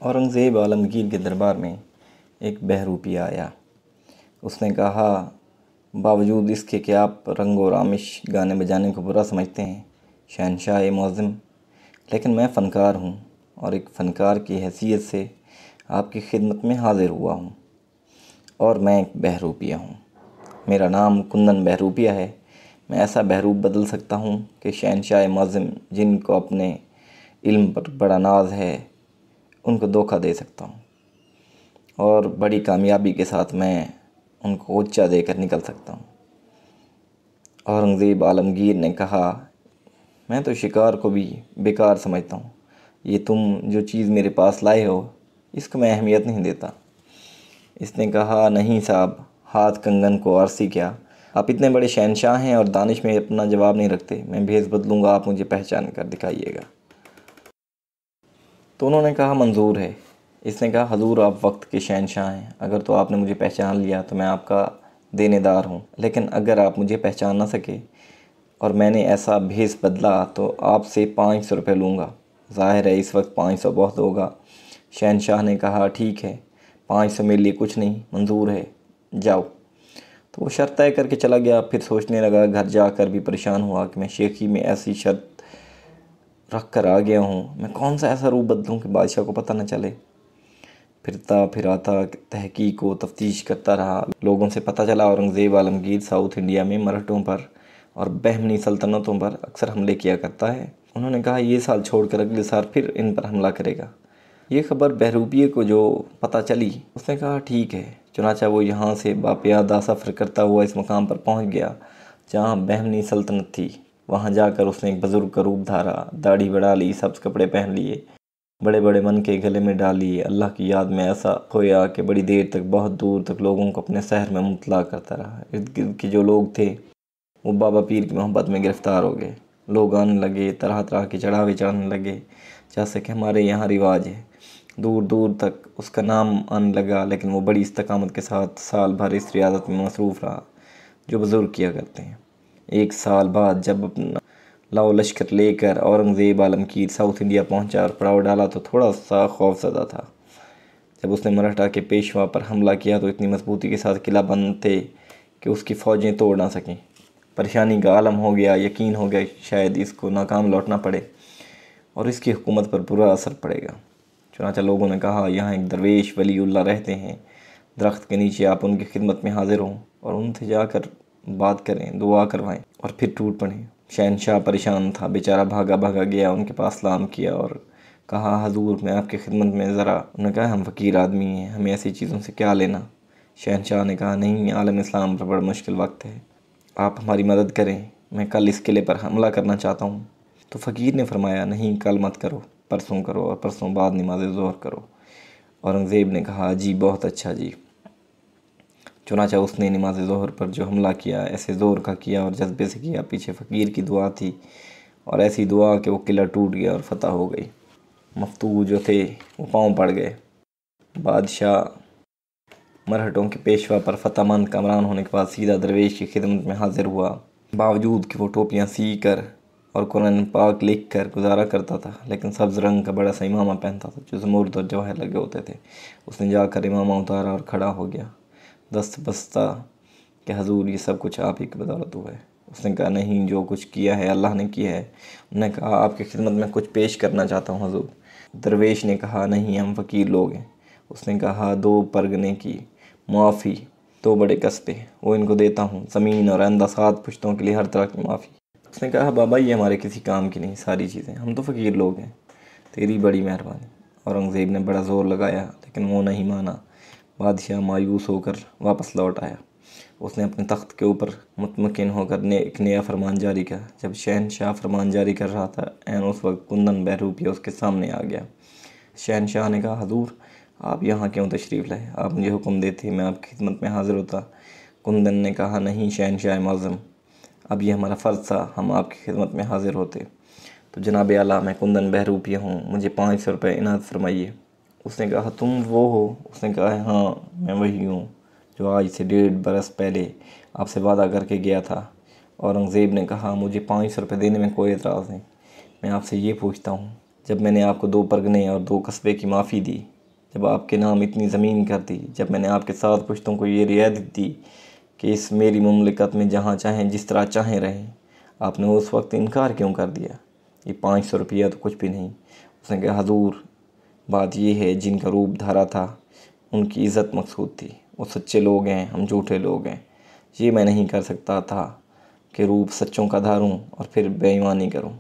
اورنگزیب عالمگیر کے دربار میں ایک بہروپی آیا۔ اس نے کہا، باوجود اس کے کہ آپ رنگ و رامش گانے بجانے کو برا سمجھتے ہیں شہنشاہ معظم، لیکن میں فنکار ہوں اور ایک فنکار کی حیثیت سے آپ کی خدمت میں حاضر ہوا ہوں، اور میں ایک بہروپیہ ہوں۔ میرا نام کندن بہروپیہ ہے۔ میں ایسا بہروپ بدل سکتا ہوں کہ شہنشاہ معظم جن کو اپنے علم پر بڑا ناز ہے ان کو دھوکہ دے سکتا ہوں، اور بڑی کامیابی کے ساتھ میں ان کو اونچا دے کر نکل سکتا ہوں۔ اورنگزیب عالمگیر نے کہا، میں تو شکار کو بھی بیکار سمجھتا ہوں، یہ تم جو چیز میرے پاس لائے ہو اس کو میں اہمیت نہیں دیتا۔ اس نے کہا، نہیں صاحب، ہاتھ کنگن کو عرصی کیا، آپ اتنے بڑے شہنشاہ ہیں اور دانش میں اپنا جواب نہیں رکھتے۔ میں بھیس بدلوں گا، آپ مجھے پہچان کر دکھائیے گا۔ تو انہوں نے کہا، منظور ہے۔ اس نے کہا، حضور آپ وقت کے شہنشاہ ہیں، اگر تو آپ نے مجھے پہچان لیا تو میں آپ کا دینے دار ہوں، لیکن اگر آپ مجھے پہچان نہ سکے اور میں نے ایسا بھیس بدلا تو آپ سے 500 روپے لوں گا۔ ظاہر ہے اس وقت 500 بہت ہوگا۔ شہنشاہ نے کہا، ٹھیک ہے، 500 میرے لیے کچھ نہیں، منظور ہے، جاؤ۔ تو وہ شرط طے کر کے چلا گیا۔ پھر سوچنے لگا، گھر جا کر بھی پریشان ہوا کہ میں شیخی میں ایسی شرط رکھ کر آ گیا ہوں، میں کون سا ایسا روپ بدلوں کہ بادشاہ کو پتہ نہ چلے۔ پھرتا پھراتا تحقیق و تفتیش کرتا رہا۔ لوگوں سے پتہ چلا اورنگزیب عالمگیر ساؤتھ انڈیا میں مرہٹوں پر اور بہمنی سلطنتوں پر اکثر حملے کیا کرتا ہے۔ انہوں نے کہا، یہ سال چھوڑ کر اگلے سال پھر ان پر حملہ کرے گا۔ یہ خبر بہروپیے کو جو پتہ چلی، اس نے کہا، ٹھیک ہے۔ چنانچہ وہ یہاں سے باپیادہ سفر کرتا ہوا اس مقام پر پہنچ گیا جہاں بہمنی سلطنت تھی۔ وہاں جا کر اس نے ایک بزرگ کا روپ دھارا، داڑھی بڑھا لی، سبز کپڑے پہن لیے، بڑے بڑے من کے گلے میں ڈال لیے، اللہ کی یاد میں ایسا کھویا کہ بڑی دیر تک، بہت دور تک لوگوں کو اپنے سحر میں مطلع کرتا رہا۔ ارد گرد کے جو لوگ تھے وہ بابا پیر کی محبت میں گرفتار ہو گئے۔ لوگ آنے لگے، طرح طرح کے چڑھاوے چڑھانے لگے، جیسے کہ ہمارے یہاں رواج ہے۔ دور دور تک اس کا نام آنے لگا، لیکن وہ بڑی استقامت کے ساتھ سال بھر اس ریاضت میں مصروف رہا جو بزرگ کیا کرتے ہیں۔ ایک سال بعد جب اپنا لاؤ لشکر لے کر اورنگزیب عالمگیر ساؤتھ انڈیا پہنچا اور پڑاؤ ڈالا تو تھوڑا سا خوف زدہ تھا۔ جب اس نے مرہٹا کے پیشوا پر حملہ کیا تو اتنی مضبوطی کے ساتھ قلعہ بند تھے کہ اس کی فوجیں توڑ نہ سکیں۔ پریشانی کا عالم ہو گیا، یقین ہو گیا شاید اس کو ناکام لوٹنا پڑے اور اس کی حکومت پر برا اثر پڑے گا۔ چنانچہ لوگوں نے کہا، یہاں ایک درویش ولی اللہ رہتے ہیں، درخت کے نیچے آپ ان کی خدمت میں حاضر ہوں اور ان سے جا کر بات کریں، دعا کروائیں اور پھر ٹوٹ پڑیں۔ شہنشاہ پریشان تھا، بیچارہ بھاگا بھاگا گیا، ان کے پاس سلام کیا اور کہا، حضور میں آپ کی خدمت میں ذرا۔ انہوں نے کہا، ہم فقیر آدمی ہیں، ہمیں ایسی چیزوں سے کیا لینا۔ شہنشاہ نے کہا، نہیں، عالم اسلام پر بڑا مشکل وقت ہے، آپ ہماری مدد کریں، میں کل اس قلعے پر حملہ کرنا چاہتا ہوں۔ تو فقیر نے فرمایا، نہیں، کل مت کرو، پرسوں کرو اور پرسوں بعد نماز ظہر کرو۔ اورنگزیب نے کہا، جی بہت اچھا جی۔ چنانچہ اس نے نماز ظہر پر جو حملہ کیا ایسے زور کا کیا اور جذبے سے کیا، پیچھے فقیر کی دعا تھی اور ایسی دعا کہ وہ قلعہ ٹوٹ گیا اور فتح ہو گئی۔ مفتوح جو تھے وہ پاؤں پڑ گئے۔ بادشاہ مرہٹوں کے پیشوا پر فتح مند کامران ہونے کے بعد سیدھا درویش کی خدمت میں حاضر ہوا۔ باوجود کہ وہ ٹوپیاں سی کر اور قرآن پاک لکھ کر گزارا کرتا تھا، لیکن سبز رنگ کا بڑا سا امامہ پہنتا تھا جو زمرد اور جواہر لگے ہوتے تھے۔ اس نے جا کر امامہ اتارا اور کھڑا ہو گیا، دست بستہ کہ حضور یہ سب کچھ آپ ہی کی بدولت ہوا ہے۔ اس نے کہا، نہیں، جو کچھ کیا ہے اللہ نے کیا ہے۔ انہوں نے کہا، آپ کی خدمت میں کچھ پیش کرنا چاہتا ہوں حضور۔ درویش نے کہا، نہیں، ہم فقیر لوگ ہیں۔ اس نے کہا، 2 پرگنے کی معافی، 2 بڑے قصبے، وہ ان کو دیتا ہوں، زمین اور آئندہ 7 پشتوں کے لیے ہر طرح کی معافی۔ اس نے کہا، بابا یہ ہمارے کسی کام کی نہیں ساری چیزیں، ہم تو فقیر لوگ ہیں، تیری بڑی مہربانی۔ اورنگزیب نے بڑا زور لگایا لیکن وہ نہیں مانا۔ بادشاہ مایوس ہو کر واپس لوٹ آیا۔ اس نے اپنے تخت کے اوپر مطمئن ہو کر ایک نیا فرمان جاری کیا۔ جب شہنشاہ فرمان جاری کر رہا تھا، عین اس وقت کندن بہروپیہ اس کے سامنے آ گیا۔ شہنشاہ نے کہا، حضور آپ یہاں کیوں تشریف لائے؟ آپ مجھے حکم دیتے میں آپ کی خدمت میں حاضر ہوتا۔ کندن نے کہا، نہیں شہنشاہ معظم، اب یہ ہمارا فرض تھا، ہم آپ کی خدمت میں حاضر ہوتے۔ تو جناب اعلیٰ، میں کندن بہروپیہ ہوں، مجھے 500 روپے عنایت فرمائیے۔ اس نے کہا، تم وہ ہو؟ اس نے کہا، ہاں میں وہی ہوں جو آج سے 1.5 برس پہلے آپ سے وعدہ کر کے گیا تھا۔ اورنگزیب نے کہا، مجھے 500 روپے دینے میں کوئی اعتراض نہیں، میں آپ سے یہ پوچھتا ہوں جب میں نے آپ کو 2 پرگنے اور 2 قصبے کی معافی دی، جب آپ کے نام اتنی زمین کر دی، جب میں نے آپ کے 7 پشتوں کو یہ رعایت دی کہ اس میری مملکت میں جہاں چاہیں جس طرح چاہیں رہیں، آپ نے اس وقت انکار کیوں کر دیا؟ یہ 500 روپیہ تو کچھ بھی نہیں۔ اس نے کہا حضور، بات یہ ہے جن کا روپ دھارا تھا ان کی عزت مقصود تھی، وہ سچے لوگ ہیں، ہم جھوٹے لوگ ہیں۔ یہ میں نہیں کر سکتا تھا کہ روپ سچوں کا دھاروں اور پھر بے ایمانی کروں۔